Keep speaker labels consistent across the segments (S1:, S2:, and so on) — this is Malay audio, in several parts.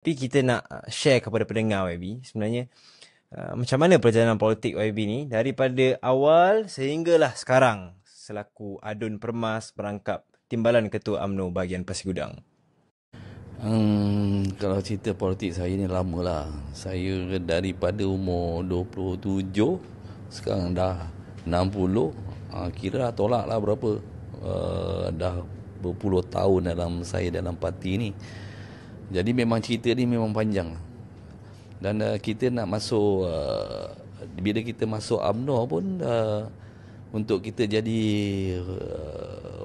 S1: Tapi kita nak share kepada pendengar YB sebenarnya macam mana perjalanan politik YB ni daripada awal sehinggalah sekarang selaku Adun Permas merangkap Timbalan Ketua UMNO bahagian Pasir Gudang.
S2: Kalau cerita politik saya ni lama lah. Saya daripada umur 27, sekarang dah 60. Kira tolak lah berapa. Dah berpuluh tahun dalam parti ni. Jadi memang cerita ni memang panjang. Dan kita nak masuk, bila kita masuk UMNO pun, untuk kita jadi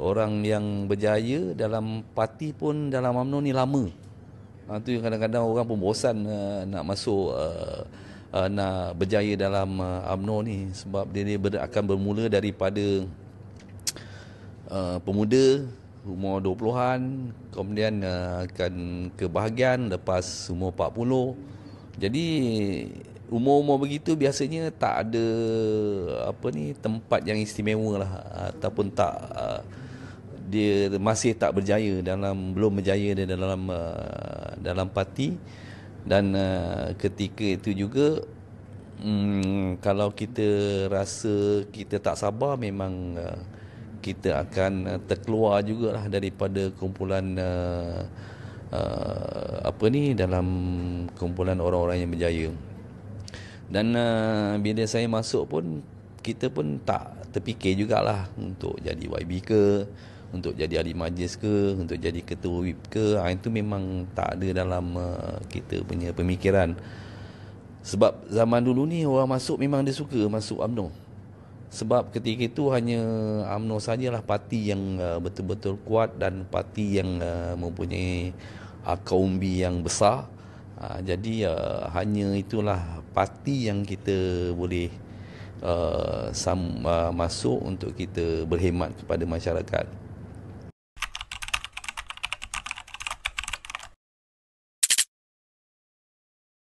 S2: orang yang berjaya dalam parti pun dalam UMNO ni lama. Itu yang kadang-kadang orang pun bosan nak masuk, nak berjaya dalam UMNO ni. Sebab dia akan bermula daripada pemuda umur 20-an, kemudian akan ke bahagian lepas umur 40. Jadi umur-umur begitu biasanya tak ada tempat yang istimewa lah, ataupun tak, dia masih tak berjaya belum berjaya dalam parti. Dan ketika itu juga, kalau kita rasa kita tak sabar, memang kita akan terkeluar jugalah daripada kumpulan dalam kumpulan orang-orang yang berjaya. Dan bila saya masuk pun, kita pun tak terfikir jugalah untuk jadi YB ke, untuk jadi ahli majlis ke, untuk jadi ketua WIP ke. Itu memang tak ada dalam kita punya pemikiran. Sebab zaman dulu ni orang masuk memang dia suka masuk UMNO. Sebab ketika itu hanya UMNO sajalah parti yang betul-betul kuat dan parti yang mempunyai akar umbi yang besar. Jadi hanya itulah parti yang kita boleh masuk untuk kita berkhidmat kepada masyarakat.